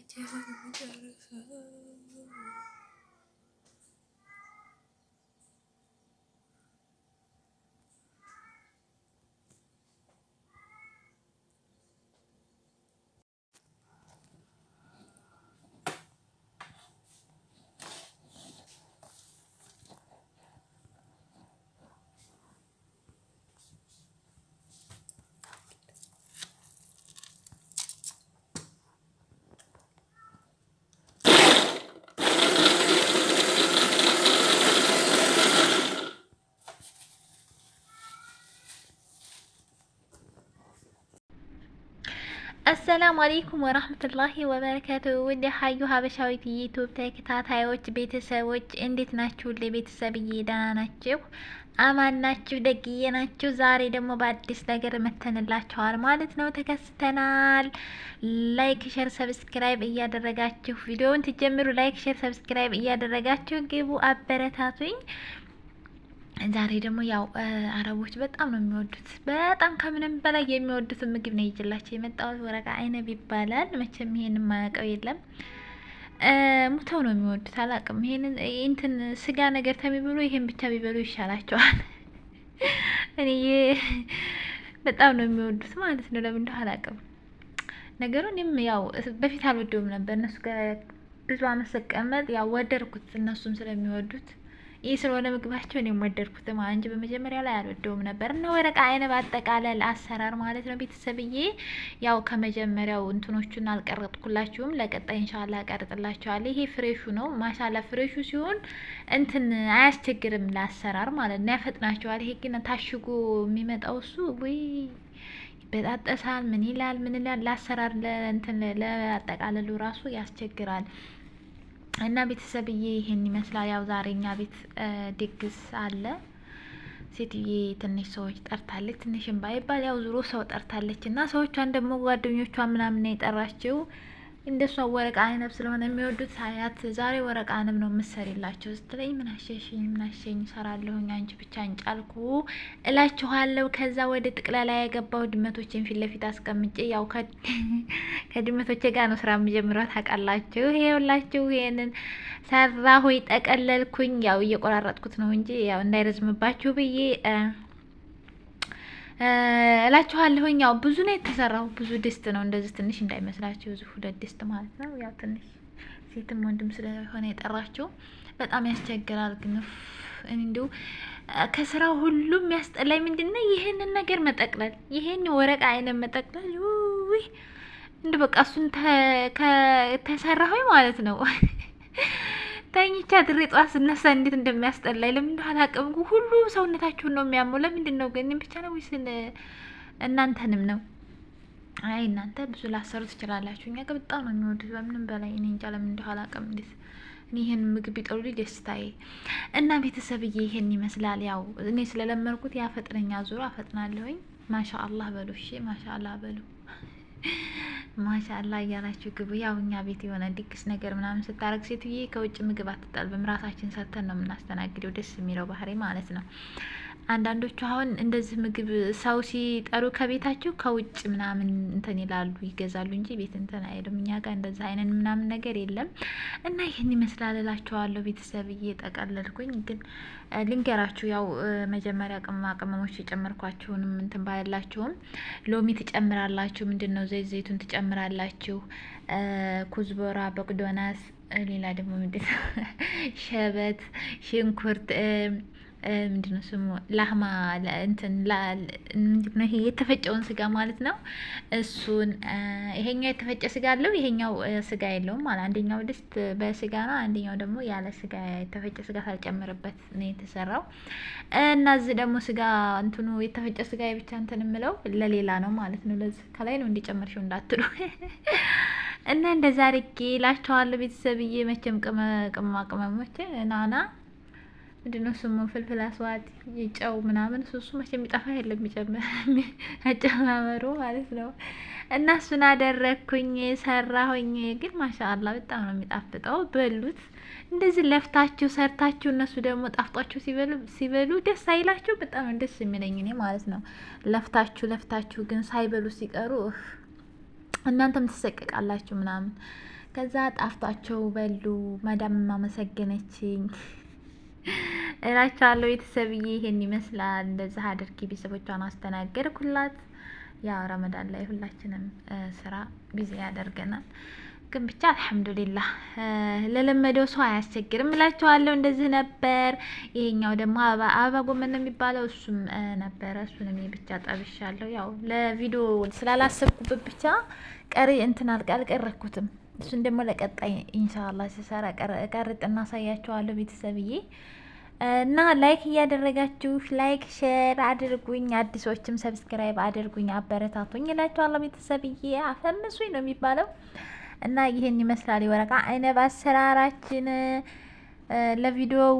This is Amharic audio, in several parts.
መቼ ነው የምጨርሰው? አሰላሙ አለይኩም ወራህመቱላሂ ወበረካቱ። ወደ ሀዩ ሀበሻዊት ዩቲዩብ ተከታታዮች ቤተሰቦች እንዴት ናችሁ? ለቤተሰብዬ ደህና ናችሁ? አማን ናችሁ? ደግዬ ናችሁ? ዛሬ ደግሞ በአዲስ ነገር መተንላችኋል ማለት ነው። ተከስተናል። ላይክ ሸር ሰብስክራይብ እያደረጋችሁ ቪዲዮውን ትጀምሩ። ላይክ ሸር ሰብስክራይብ እያደረጋችሁ ግቡ፣ አበረታቱኝ። ዛሬ ደግሞ ያው አረቦች በጣም ነው የሚወዱት፣ በጣም ከምንም በላይ የሚወዱት ምግብ ነው ይዤላችሁ የመጣሁት። ወረቃ አይነብ ይባላል። መቼም ይሄን የማያውቀው የለም። ሙተው ነው የሚወዱት። አላውቅም፣ ይሄንን እንትን ስጋ ነገር ከሚበሉ ይሄን ብቻ ቢበሉ ይሻላቸዋል። እኔ በጣም ነው የሚወዱት ማለት ነው። ለምን እንደሆነ አላውቅም። ነገሩ እኔም ያው በፊት አልወደውም ነበር። እነሱ ጋር ብዙ አመት ስቀመጥ ያው ወደድኩት፣ እነሱም ስለሚወዱት ይህ ስለሆነ ምግባቸው እኔም ወደድኩት እንጂ በመጀመሪያ ላይ አልወደውም ነበር። እና ወረቃ አይነብ አጠቃለል አሰራር ማለት ነው ቤተሰብዬ። ያው ከመጀመሪያው እንትኖቹን አልቀረጥኩላችሁም፣ ለቀጣይ ኢንሻአላህ አቀርጥላችኋለሁ። ይሄ ፍሬሹ ነው ማሻላ። ፍሬሹ ሲሆን እንትን አያስቸግርም ለአሰራር ማለት ነው፣ ያፈጥናችኋል። ይሄ ግን ታሽጎ የሚመጣው እሱ ወይ በጣጠሳል፣ ምን ይላል ለአሰራር ለእንትን ለአጠቃለሉ ራሱ ያስቸግራል። እና ቤተሰብዬ ይሄን ይመስላል። ያው ዛሬ እኛ ቤት ድግስ አለ። ሴትዬ ትንሽ ሰዎች ጠርታለች። ትንሽም ባይባል ያው ዙሮ ሰው ጠርታለች። እና ሰዎቿን ደግሞ ጓደኞቿ ምናምን ነው የጠራችው። እንደሷ ወረቃ አይነብ ስለሆነ የሚወዱት ሳያት ዛሬ ወረቃ አይነብ ነው የምትሰሪላቸው ስትለኝ ምናሸኝ እሰራለሁኝ፣ አንቺ ብቻ እንጫልኩ እላችኋለሁ። ከዛ ወደ ጥቅለላ የገባው ድመቶችን ፊት ለፊት አስቀምጬ ያው ከድመቶቼ ጋር ነው ስራ የምጀምረው ታውቃላችሁ። ይሄውላችሁ ይሄንን ሰራሁኝ፣ ጠቀለልኩኝ። ያው እየቆራረጥኩት ነው እንጂ ያው እንዳይረዝምባችሁ ብዬ እላችኋለሁኝ። ያው ብዙ ነው የተሰራው፣ ብዙ ድስት ነው እንደዚህ ትንሽ እንዳይመስላችሁ። እዚህ 2 ድስት ማለት ነው። ያው ትንሽ ሴትም ወንድም ስለሆነ የጠራችሁ በጣም ያስቸግራል። ግን እንዲሁ ከስራው ሁሉም ያስጠላኝ ምንድነው ይሄንን ነገር መጠቅለል፣ ይሄን ወረቃ አይነት መጠቅለል። ውይ እንደ በቃ እሱን ተሰራሁኝ ማለት ነው። ተኝቻ ድሬ ጠዋት ስነሳ እንዴት እንደሚያስጠላኝ ለምን እንደሆነ አላውቅም። ሁሉ ሰውነታችሁን ነው የሚያመው። ለምንድን ነው ግን ብቻ ነው ወይስ እናንተንም ነው? አይ እናንተ ብዙ ላሰሩ ትችላላችሁ። እኛ ግን በጣም ነው የሚወዱት በምንም በላይ። እኔ እንጃ ለምን እንደሆነ አላውቅም። እንዴት እኔ ይሄን ምግብ ቢጠሉልኝ ደስታዬ። እና ቤተሰብዬ ይሄን ይመስላል። ያው እኔ ስለለመድኩት ያፈጥነኛ ዙሮ አፈጥናለሁኝ። ማሻአላህ በሉ እሺ፣ ማሻአላህ በሉ ማሻአላ እያላችሁ ግቡ። ያው እኛ ቤት የሆነ ድግስ ነገር ምናምን ስታረግ ሴትዬ ከውጭ ምግብ አትጣልብም፣ ራሳችን ሰርተን ነው የምናስተናግደው። ደስ የሚለው ባህሪ ማለት ነው። አንዳንዶቹ አሁን እንደዚህ ምግብ ሰው ሲጠሩ ከቤታቸው ከውጭ ምናምን እንትን ይላሉ ይገዛሉ እንጂ ቤት እንትን አይሉም። እኛ ጋር እንደዚህ አይነት ምናምን ነገር የለም። እና ይህን ይመስላል እላችኋለሁ ቤተሰብዬ። ጠቀለልኩኝ ግን ልንገራችሁ። ያው መጀመሪያ ቅመማ ቅመሞች የጨመርኳችሁንም እንትን ባላችሁም ሎሚ ትጨምራላችሁ። ምንድን ነው ዘይቱን ትጨምራላችሁ። ኩዝቦራ፣ በቅዶናስ፣ ሌላ ደግሞ ምንድን ነው ሸበት፣ ሽንኩርት ምንድነው ስሙ ላህማ እንትን ምንድነው ይሄ የተፈጨውን ስጋ ማለት ነው። እሱን ይሄኛው የተፈጨ ስጋ አለው፣ ይሄኛው ስጋ የለውም ማለት። አንደኛው ድስት በስጋ ነው፣ አንደኛው ደግሞ ያለ ስጋ የተፈጨ ስጋ ሳልጨምርበት ነው የተሰራው። እና እዚህ ደግሞ ስጋ እንትኑ የተፈጨ ስጋ ብቻ እንትን የምለው ለሌላ ነው ማለት ነው። ለዚህ ከላይ ነው እንዲጨምርሽው እንዳትሉ እና እንደዛ አድርጌ እላቸዋለሁ ቤተሰብዬ። መቼም ቅመማ ቅመሞች ናና ምንድነው ስሙ ፍልፍል አስዋት ጨው ምናምን እሱ መቼም የሚጠፋ የለም የሚጨምር አጨማመሩ ማለት ነው። እና እሱን አደረግኩኝ ሰራሁኝ። ግን ማሻአላ በጣም ነው የሚጣፍጠው። በሉት እንደዚህ ለፍታችሁ ሰርታችሁ እነሱ ደግሞ ጣፍጧችሁ ሲበሉ ደስ አይላችሁ? በጣም ነው ደስ የሚለኝ እኔ ማለት ነው። ለፍታችሁ ግን ሳይበሉ ሲቀሩ እናንተም ትሰቀቃላችሁ ምናምን። ከዛ ጣፍቷቸው በሉ። ማዳም አመሰገነችኝ እላችኋለሁ። ቤተሰብዬ ይሄን ይመስላል። እንደዛ አድርጊ ቤተሰቦቿን አስተናገድኩላት። ያው ረመዳን ላይ ሁላችንም ስራ ቢዚ ያደርገናል፣ ግን ብቻ አልሐምዱሊላህ ለለመደው ሰው አያስቸግርም እላችኋለሁ። እንደዚህ ነበር። ይሄኛው ደግሞ አበባ ጎመን ነው የሚባለው፣ እሱም ነበረ። እሱንም ብቻ ጠብሻለሁ። ያው ለቪዲዮ ስላላሰብኩበት ብቻ ቀሪ እንትን አልቀረኩትም። እሱን ደግሞ ለቀጣይ ኢንሻአላህ ሲሰራ ቀርጥና አሳያችኋለሁ ቤተሰብዬ። እና ላይክ እያደረጋችሁ ላይክ ሼር አድርጉኝ፣ አዲሶችም ሰብስክራይብ አድርጉኝ፣ አበረታቱኝ እላችኋለሁ ቤተሰብዬ። አፈምሱኝ ነው የሚባለው። እና ይህን ይመስላል የወረቃ አይነብ አሰራራችን። ለቪዲዮው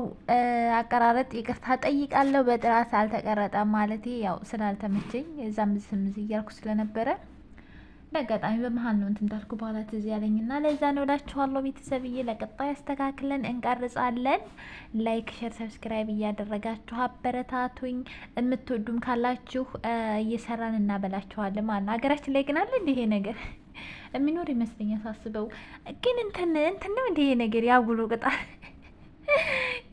አቀራረጥ ይቅርታ ጠይቃለሁ። በጥራት አልተቀረጠም ማለት ያው ስላልተመቸኝ እዛም ዝም እያልኩ ስለነበረ በአጋጣሚ በመሀል ነው እንትን እንዳልኩ በኋላ ትዝ ያለኝና ለዛ ነው እላችኋለሁ ቤተሰብዬ። ለቀጣይ አስተካክለን እንቀርጻለን። ላይክ ሼር ሰብስክራይብ እያደረጋችሁ አበረታቱኝ። የምትወዱም ካላችሁ እየሰራን እናበላችኋለን ማለት ነው። ሀገራችን ላይ ግን አለ እንደ ይሄ ነገር የሚኖር ይመስለኛል ሳስበው። ግን እንትን ነው እንደ ይሄ ነገር ያጉሎ ቅጣል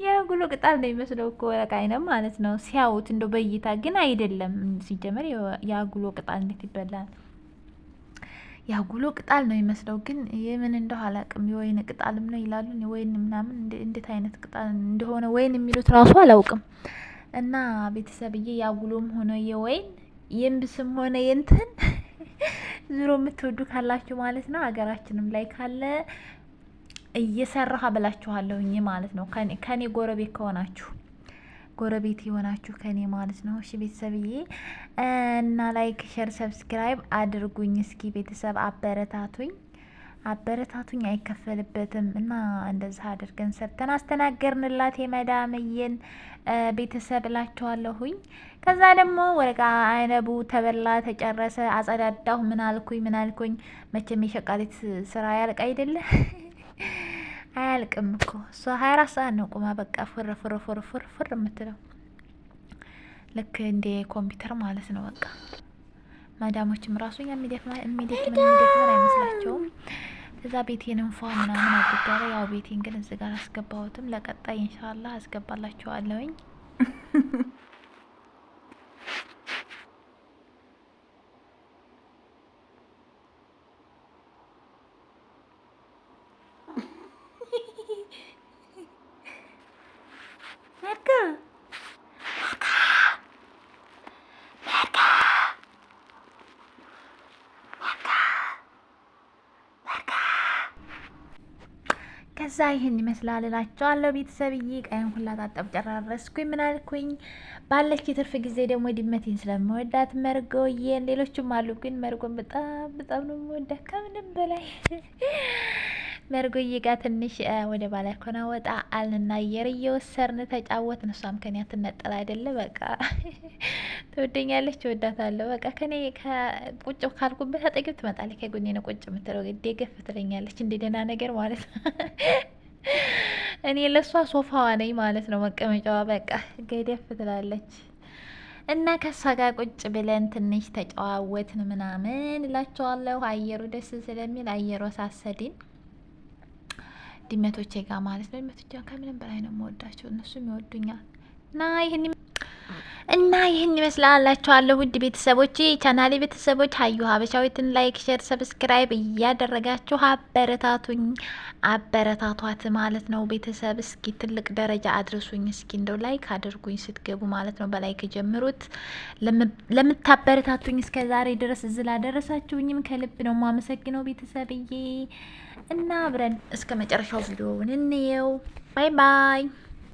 ያጉሎ ቅጣል ነው የሚመስለው እኮ ወረቃ አይነም ማለት ነው ሲያዩት እንደው በእይታ ግን አይደለም። ሲጀመር ያጉሎ ቅጣል እንዴት ይበላል? ያጉሎ ቅጣል ነው የሚመስለው፣ ግን የምን እንደው አላውቅም። የወይን ቅጣልም ነው ይላሉ። ወይን ምናምን እንዴት አይነት ቅጣል እንደሆነ ወይን የሚሉት ራሱ አላውቅም። እና ቤተሰብዬ ያጉሎም ሆነ የወይን የምብስም ሆነ የንትን ዙሮ የምትወዱ ካላችሁ ማለት ነው ሀገራችንም ላይ ካለ እየሰራህ አበላችኋለሁኝ ማለት ነው። ከኔ ጎረቤት ከሆናችሁ ጎረቤት የሆናችሁ ከኔ ማለት ነው። እሺ ቤተሰብዬ እና ላይክ ሼር ሰብስክራይብ አድርጉኝ። እስኪ ቤተሰብ አበረታቱኝ አይከፈልበትም። እና እንደዛ አድርገን ሰርተን አስተናገርንላት የመዳምዬን ቤተሰብ እላችኋለሁኝ። ከዛ ደግሞ ወረቃ አይነቡ ተበላ ተጨረሰ። አጸዳዳሁ። ምን አልኩኝ መቼም የሸቃሊት ስራ ያልቅ አይደለ? አያልቅም እኮ እሷ 24 ሰዓት ነው ቁማ በቃ ፍር የምትለው ልክ እንደ ኮምፒውተር ማለት ነው። በቃ ማዳሞችም ራሱ የሚደክመን አይመስላቸውም። ከዛ ቤቴን እንፏ ምናምን አድርጋለ። ያው ቤቴን ግን እዚህ ጋር አስገባሁትም። ለቀጣይ ኢንሻአላህ አስገባላችኋለሁኝ። ከዛ ይህን ይመስላል እላቸዋለሁ ቤተሰብዬ። ቀይን ሁላ ታጠብ ጨራረስኩኝ። ምን አልኩኝ ባለች የትርፍ ጊዜ ደግሞ ድመቴን ስለምወዳት መርጎዬን፣ ሌሎችም አሉ ግን መርጎን በጣም ነው የምወዳት ከምንም በላይ። መርጎዬ ጋር ትንሽ ወደ ባለኮና ወጣ አልንና አየር እየወሰርን ተጫወትን። እሷም ከኔ አትነጠል አይደለ በቃ ትወደኛለች፣ እወዳታለሁ። በቃ ከኔ ቁጭ ካልኩበት አጠገብ ትመጣለች። ከጎኔ ነው ቁጭ የምትለው፣ ደገፍ ትለኛለች። እንደ ደህና ነገር ማለት ነው። እኔ ለእሷ ሶፋዋ ነኝ ማለት ነው፣ መቀመጫዋ። በቃ ገደፍ ትላለች። እና ከሷ ጋር ቁጭ ብለን ትንሽ ተጨዋወትን ምናምን እላቸዋለሁ። አየሩ ደስ ስለሚል አየሩ አሳሰድን ድመቶቼ ጋር ማለት ነው። ድመቶቼ ከምንም በላይ ነው የምወዳቸው፣ እነሱም ይወዱኛል። እና ይህን ይመስላላችኋለሁ ውድ ቤተሰቦች፣ ቻናሌ ቤተሰቦች ሀዩ ሀበሻዊትን ላይክ ሼር ሰብስክራይብ እያደረጋችሁ አበረታቷት ማለት ነው። ቤተሰብ እስኪ ትልቅ ደረጃ አድርሱኝ። እስኪ እንደው ላይክ አድርጉኝ ስትገቡ ማለት ነው። በላይክ ጀምሩት። ለምታበረታቱኝ እስከ ዛሬ ድረስ እዚህ ላደረሳችሁኝም ከልብ ነው የማመሰግነው ቤተሰብዬ። እና አብረን እስከ መጨረሻው ቪዲዮውን እንየው። ባይ ባይ።